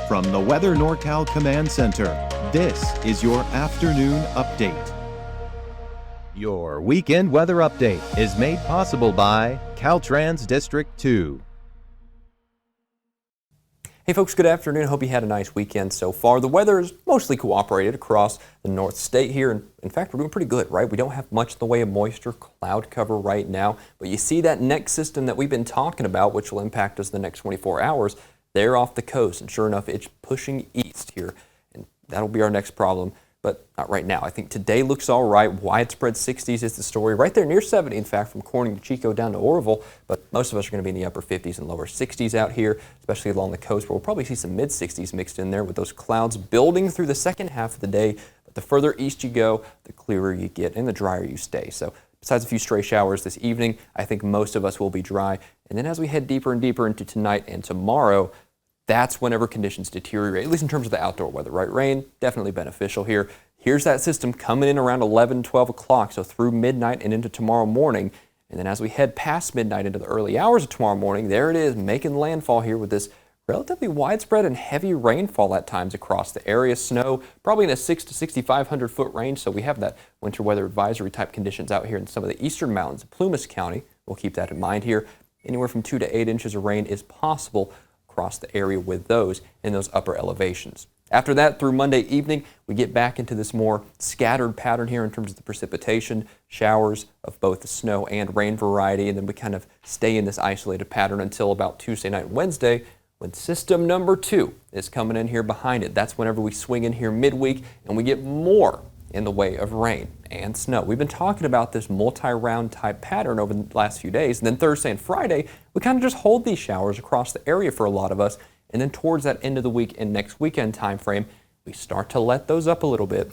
From the Weather NorCal Command Center, this is your afternoon update. Your weekend weather update is made possible by Caltrans District 2. Hey folks, good afternoon. Hope you had a nice weekend so far. The weather is mostly cooperated across the North State here. And in fact, we're doing pretty good, right? We don't have much in the way of moisture, cloud cover right now. But you see that next system that we've been talking about, which will impact us the next 24 hours, they're off the coast. And sure enough, it's pushing east here. And that'll be our next problem. But not right now. I think today looks all right. Widespread 60s is the story. Right there near 70, in fact, from Corning to Chico down to Oroville. But most of us are going to be in the upper 50s and lower 60s out here, especially along the coast, where we'll probably see some mid 60s mixed in there with those clouds building through the second half of the day. But the further east you go, the clearer you get and the drier you stay. So besides a few stray showers this evening, I think most of us will be dry. And then as we head deeper and deeper into tonight and tomorrow, that's whenever conditions deteriorate, at least in terms of the outdoor weather, right? Rain, definitely beneficial here. Here's that system coming in around 11, 12 o'clock, so through midnight and into tomorrow morning. And then as we head past midnight into the early hours of tomorrow morning, there it is, making landfall here with this relatively widespread and heavy rainfall at times across the area. Snow, probably in a 6 to 6,500 foot range, so we have that winter weather advisory type conditions out here in some of the eastern mountains of Plumas County. We'll keep that in mind here. Anywhere from 2 to 8 inches of rain is possible across the area with those in those upper elevations. After that, through Monday evening, we get back into this more scattered pattern here in terms of the precipitation, showers of both the snow and rain variety, and then we kind of stay in this isolated pattern until about Tuesday night and Wednesday, when system number 2 is coming in here behind it. That's whenever we swing in here midweek and we get more in the way of rain and snow. We've been talking about this multi-round type pattern over the last few days, and then Thursday and Friday, we kind of just hold these showers across the area for a lot of us. And then towards that end of the week and next weekend time frame, we start to let those up a little bit,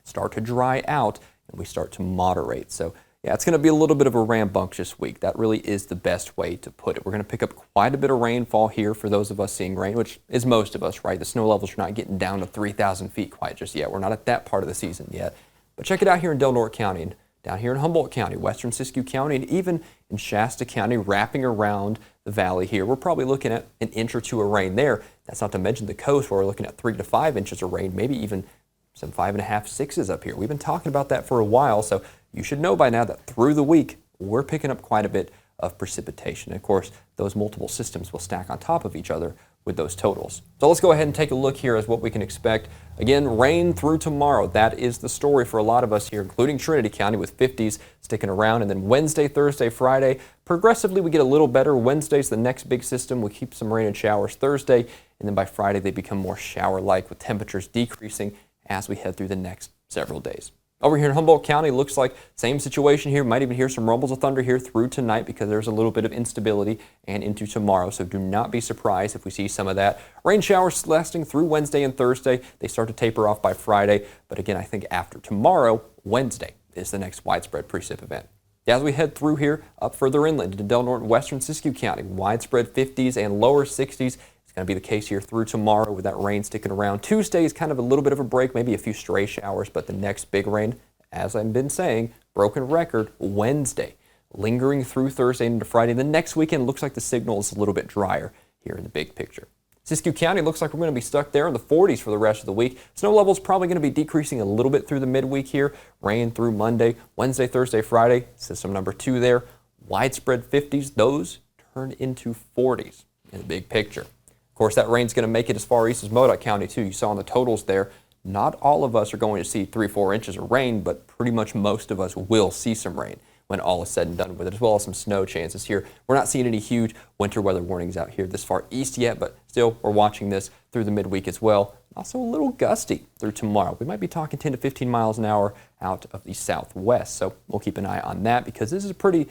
start to dry out, and we start to moderate. So yeah, it's going to be a little bit of a rambunctious week. That really is the best way to put it. We're going to pick up quite a bit of rainfall here for those of us seeing rain, which is most of us, right? The snow levels are not getting down to 3,000 feet quite just yet. We're not at that part of the season yet. But check it out here in Del Norte County, and down here in Humboldt County, western Siskiyou County, and even in Shasta County, wrapping around the valley here. We're probably looking at an inch or two of rain there. That's not to mention the coast, where we're looking at 3 to 5 inches of rain, maybe even some 5.5, 6s up here. We've been talking about that for a while, so you should know by now that through the week, we're picking up quite a bit of precipitation. And of course, those multiple systems will stack on top of each other with those totals. So let's go ahead and take a look here as what we can expect. Again, rain through tomorrow. That is the story for a lot of us here, including Trinity County, with 50s sticking around. And then Wednesday, Thursday, Friday, progressively we get a little better. Wednesday's the next big system. We keep some rain and showers Thursday, and then by Friday they become more shower-like with temperatures decreasing as we head through the next several days. Over here in Humboldt County, looks like same situation here. Might even hear some rumbles of thunder here through tonight because there's a little bit of instability and into tomorrow. So do not be surprised if we see some of that. Rain showers lasting through Wednesday and Thursday. They start to taper off by Friday. But again, I think after tomorrow, Wednesday is the next widespread precip event. As we head through here, up further inland into Del Norte and western Siskiyou County, widespread 50s and lower 60s. It's going to be the case here through tomorrow with that rain sticking around. Tuesday is kind of a little bit of a break, maybe a few stray showers, but the next big rain, as I've been saying, broken record, Wednesday, lingering through Thursday into Friday. The next weekend looks like the signal is a little bit drier here in the big picture. Siskiyou County looks like we're going to be stuck there in the 40s for the rest of the week. Snow levels probably going to be decreasing a little bit through the midweek here. Rain through Monday, Wednesday, Thursday, Friday. System number 2 there. Widespread 50s. Those turn into 40s in the big picture. Of course, that rain's going to make it as far east as Modoc County, too. You saw in the totals there. Not all of us are going to see 3-4 inches of rain, but pretty much most of us will see some rain when all is said and done with it, as well as some snow chances here. We're not seeing any huge winter weather warnings out here this far east yet, but still, we're watching this through the midweek as well. Also a little gusty through tomorrow. We might be talking 10 to 15 miles an hour out of the southwest, so we'll keep an eye on that because this is a pretty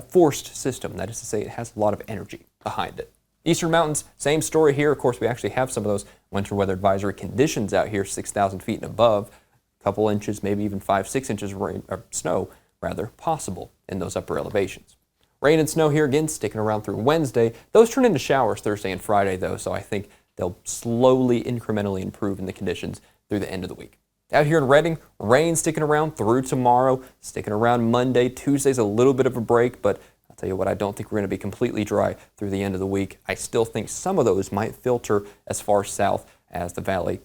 forced system. That is to say, it has a lot of energy behind it. Eastern Mountains, same story here. Of course, we actually have some of those winter weather advisory conditions out here, 6,000 feet and above. A couple inches, maybe even 5-6 inches of rain, or snow, rather, possible in those upper elevations. Rain and snow here again, sticking around through Wednesday. Those turn into showers Thursday and Friday, though, so I think they'll slowly, incrementally improve in the conditions through the end of the week. Out here in Redding, rain sticking around through tomorrow, sticking around Monday. Tuesday's a little bit of a break, but Tell you what, I don't think we're going to be completely dry through the end of the week. I still think some of those might filter as far south as the valley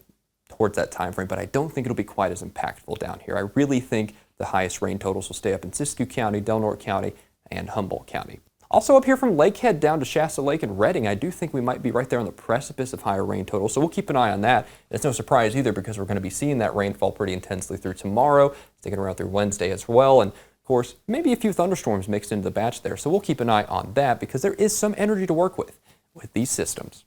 towards that time frame, but I don't think it'll be quite as impactful down here. I really think the highest rain totals will stay up in Siskiyou County, Del Norte County, and Humboldt County. Also up here from Lakehead down to Shasta Lake and Redding, I do think we might be right there on the precipice of higher rain totals, so we'll keep an eye on that. It's no surprise either because we're going to be seeing that rainfall pretty intensely through tomorrow, sticking around through Wednesday as well, and of course, maybe a few thunderstorms mixed into the batch there, so we'll keep an eye on that because there is some energy to work with these systems.